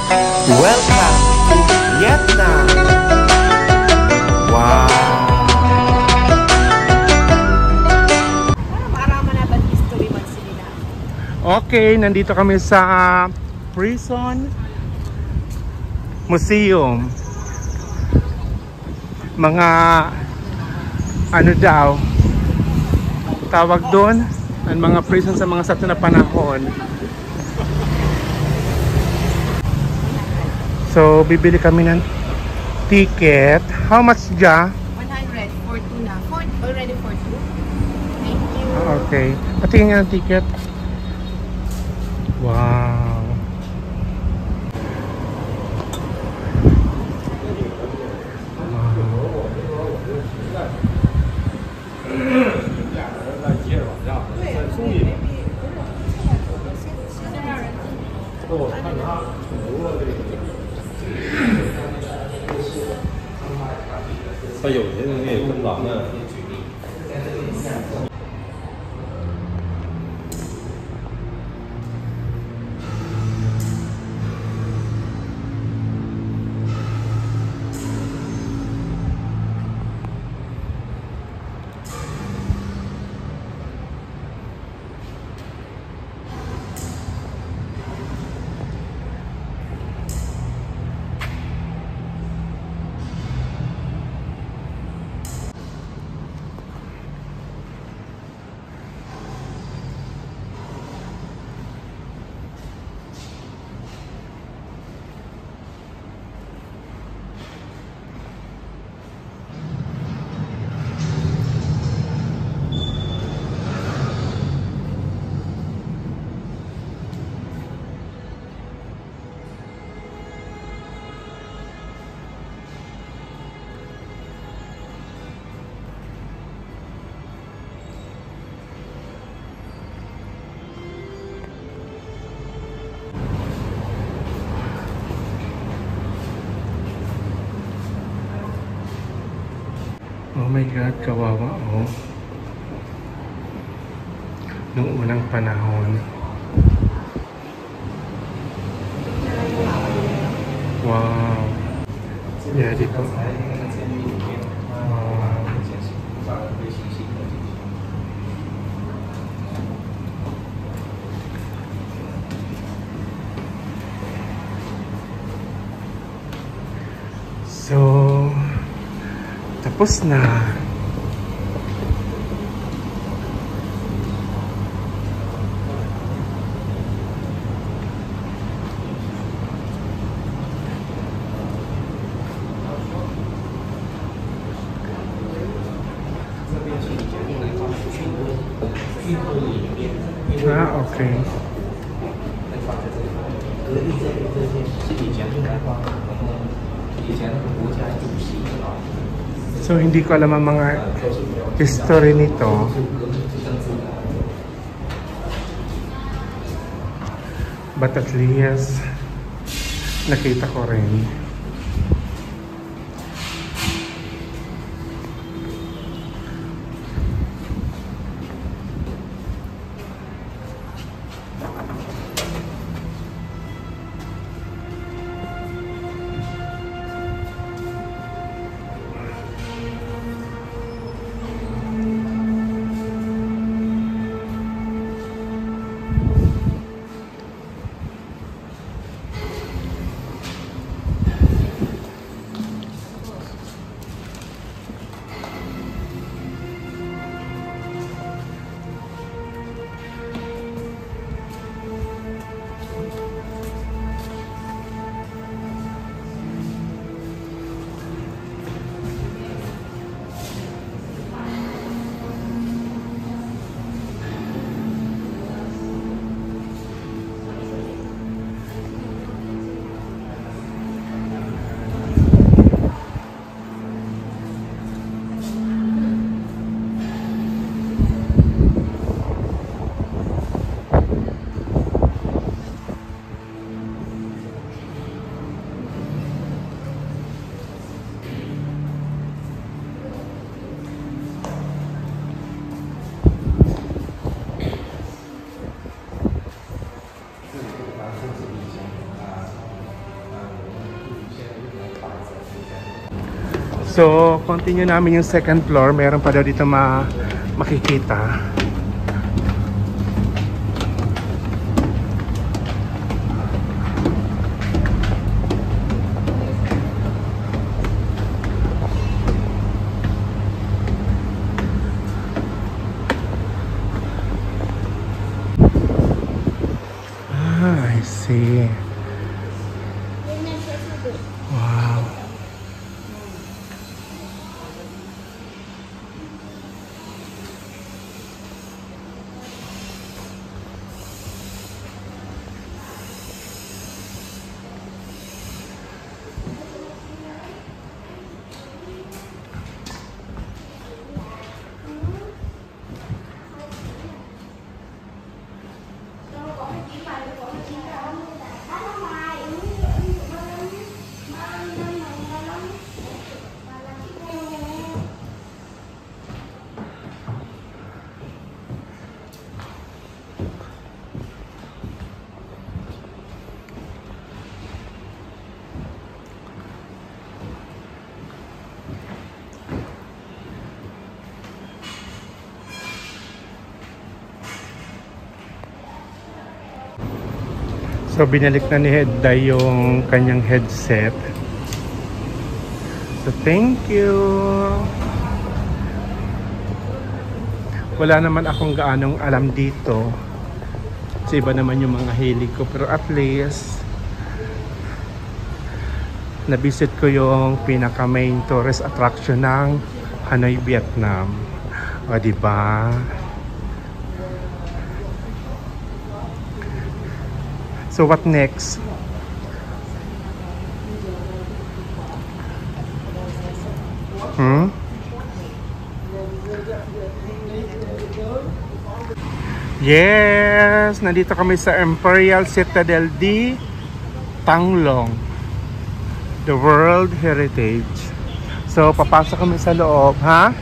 Welcome to Vietnam! Wow! Okay, nandito kami sa Prison Museum. Mga ano daw tawag doon, ang mga prison sa mga sato na panahon. So, bibili kami ng ticket. How much ja? 100 for two na. Already for two. Thank you. Okay. Patingin nga ng ticket. Wow. Wow. 他有些人也跟狼的。Oh my God, kawawa oh. Noong unang panahon. Wow. Yeah, dito. Wow. So, tapos na. Ah, okay. So, hindi ko alam ang mga history nito. But at least, nakita ko rin. So, continue namin yung second floor. Meron pa daw dito makikita. I see. Wow. So binalik na ni Hedda yung kanyang headset. So thank you. Wala naman akong gaanong alam dito. Kasi iba naman yung mga hilig ko. Pero at least nabisit ko yung pinaka main tourist attraction ng Hanoi, Vietnam. O diba? So what next? Yes! Nandito kami sa Imperial Citadel de Tanglong, the World Heritage. So papasok kami sa loob, ha?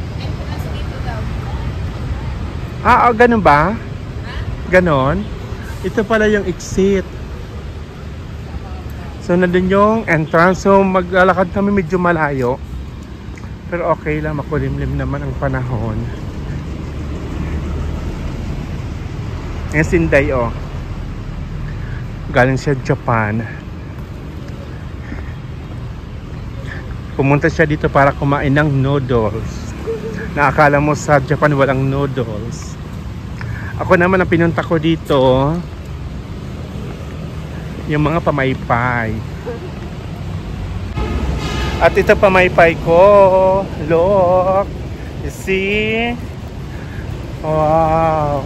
Ah, ganun ba? Ganon? Ito pala yung exit. So nandun yung entrance. So maglalakad kami medyo malayo. Pero okay lang, makulimlim naman ang panahon. Yung Sinday, oh. Galing siya Japan. Pumunta siya dito para kumain ng noodles. Naakala mo sa Japan walang noodles. Ako naman ang pinunta ko dito, yung mga pamaypay. At ito pamaypay ko. Look. You see? Wow.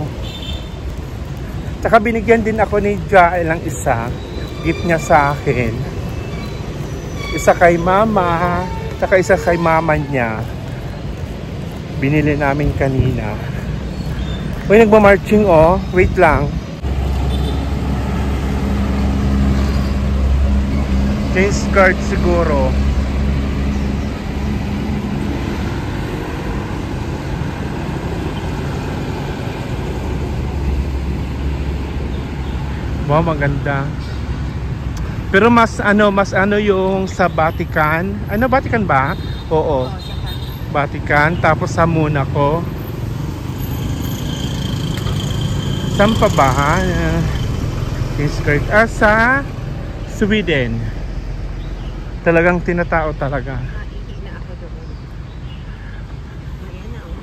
Tsaka binigyan din ako ni Jael ng isa. Gift niya sa akin. Isa kay mama. Tsaka isa kay mama niya. Binili namin kanina. Uy, nagmamarching oh. Wait lang. Change card siguro. Wow, maganda. Pero mas ano yung sa Vatican. Ano, Vatican ba? Oo. Vatican. Tapos sa Monaco. Saan pa ba? Change card. Sa Sweden. Talagang tinatao talaga. Ihi na ako doon. Ayan na, oh.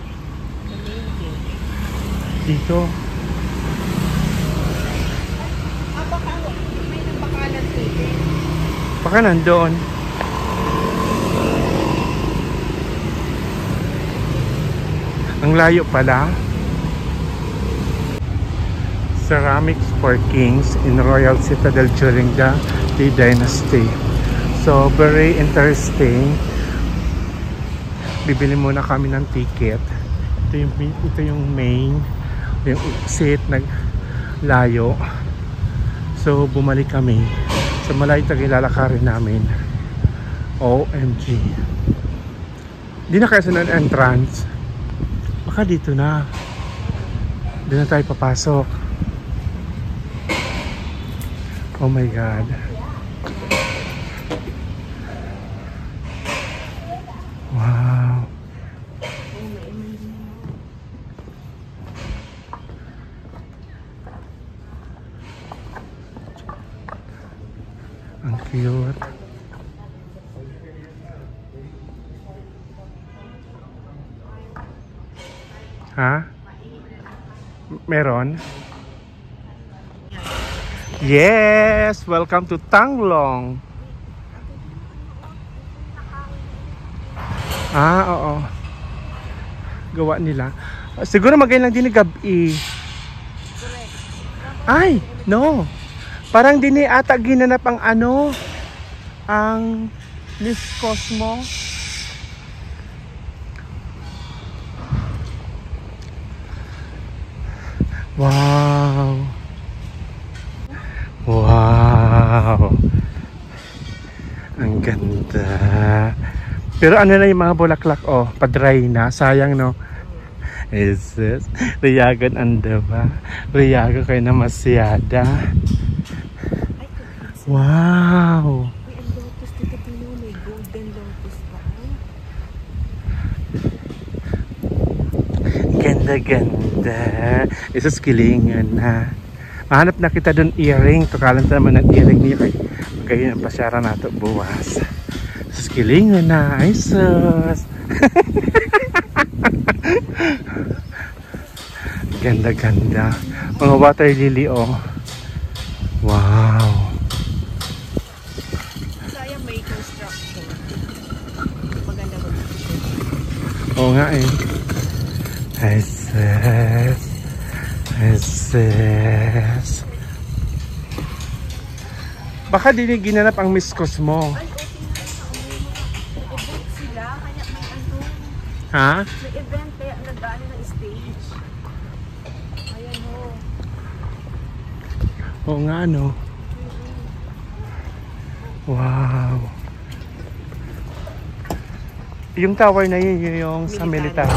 Dito. Baka may nabakalan dito. Baka nandoon. Ang layo pala. Ceramics for Kings in Royal Citadel during the Lee Dynasty. So, very interesting. Bibili muna kami ng ticket. Ito yung main, yung exit, naglayo. So, bumalik kami. Sa malayo tagilalakarin namin. OMG. Hindi na kaya sa entrance. Baka dito na. Doon na tayo papasok. Oh my God. Wow. Ang cute. Ha? Meron? Yes! Welcome to Tanglong. Oo. Gawa nila. Siguro magayon lang din ni gabi. Ay, no. Parang din ata ginanap ang ang Miss Cosmo. Wow. Wow. Ang ganda. Pero ano na yung mga bulaklak, oh, pa-dry na. Sayang, no? Is this? Riyagan anda ba? Riyagan kayo na masyada. Wow. May ang lotus dito, Pino. May golden lotus pa. Ganda-ganda. Isus kilingan na. Mahanap na kita doon earring. Tukalan naman ng earring niyo. Kayo ang pasyara nato buwas. Isus kilingan na. Ay sus. Ganda-ganda. Mga water lily, oh. Wow. Sayang may construction. Maganda ba? Oo nga eh. Ay sus. Ay sus. Baka din ginanap ang Miss Cosmo. Ay, okay na. Nag-event sila. Kaya may Ha? may event kaya nag-ano ng stage. Ayan ho. Oo nga, no? Wow. Yung tower na yun, yung sa military.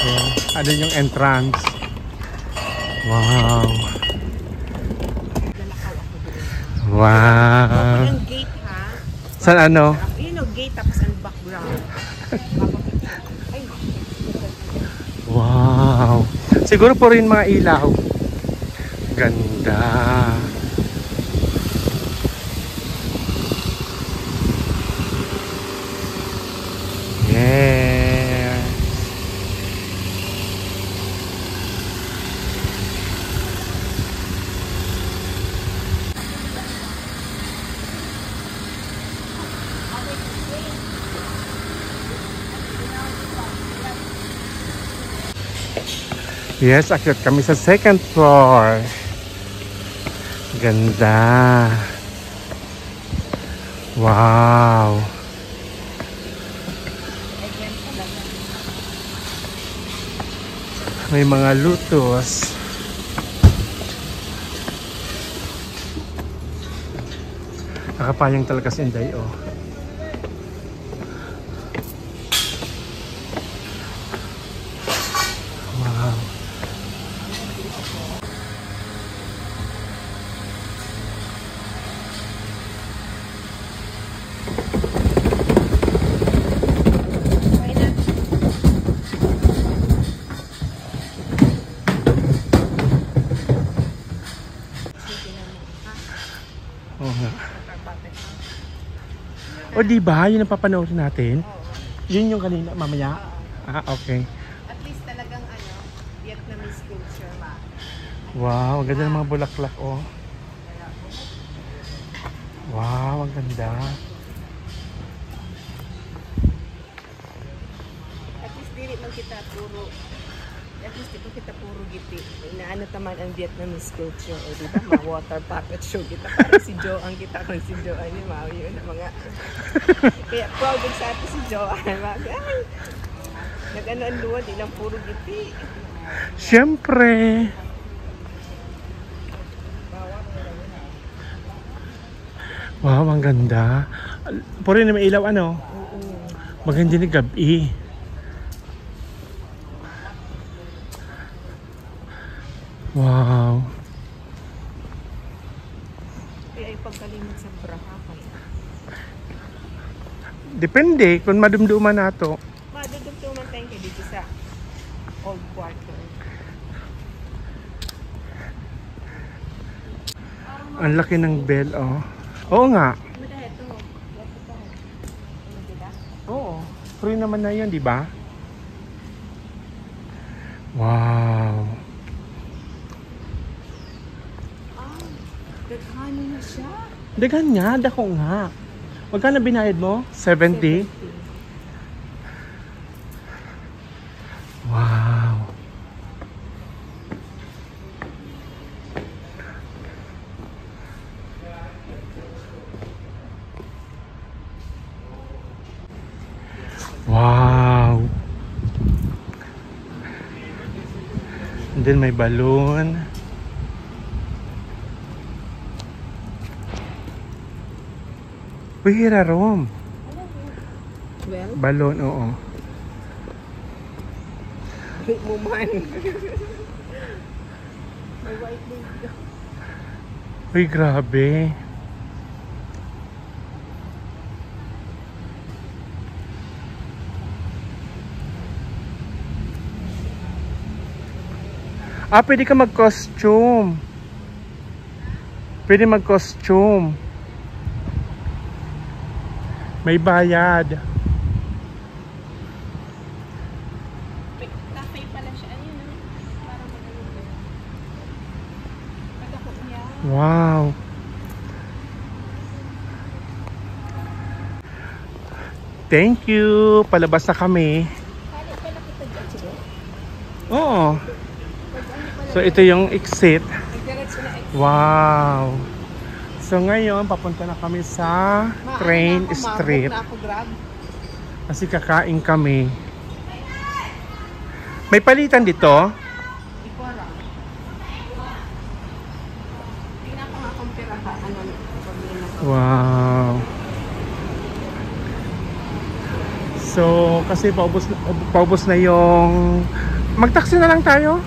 Ayan. Ano yung entrance? Wow. Lalakaw ako doon. Wow. Ang gate ha. Saan ano? Yun o, gate tapos ang background. Ay, Wow. Siguro po rin mga ilaw. Ganda. Yeah. Yes, akyat kami sa second floor. Ganda. Wow. May mga lutos. Nakapayang talaga si Inday, oh. Wow. Oo nga. O diba, yun ang papanoorin natin? Yun yung kanina, mamaya? Okay. at least talagang Vietnamese culture ba? Wow, ang ganda ng mga bulaklak, oh. Wow, ang ganda. At least dili man kita puro giti. Inaano taman ang Vietnamese culture, o di ba? Mga water puppet show kita. Parang si Joanne kita kung si Joanne yung mga yun ang mga kaya proud sa atin si Joanne. Ay, nag-ano ang luwad, ilang puro giti. Siyempre. Wow, ang ganda. Puro na may ilaw, ano? Maganda ni gabi. Wow. Kaya yung pagkalimot sa braha kaya. Depende kung madumduman nato. Madudugtuman tayo kayo dito sa old quarter. Ang laki ng bell, oh. Oo nga. Oo. Free naman na yun, di ba? Wow. Daghano na siya. Dagan nga, dako nga. Magkano binayad mo? 70? Wow. Wow. And then may balloon. Uy, hirarom. Well, Balloon, oo. wait mo man. May white lady. Uy, grabe. Pwede ka mag-costume. Pwede mag-costume. May bayad. Cafe pala siya. Ayun, no? Parang maganda. Pag ako niya. Wow. Thank you. Palabas na kami. Kali pala kita dyan siya. Oo. So ito yung exit. Nagdiretso na Wow. So ngayon papunta na kami sa Train Street. Na ako grab. Kasi kakain kami. May palitan dito. Hindi ko alam. Tingnan ko nga kung piraha. Ano, pabili na to. Wow. So kasi paubos na yung magtaksi na lang tayo.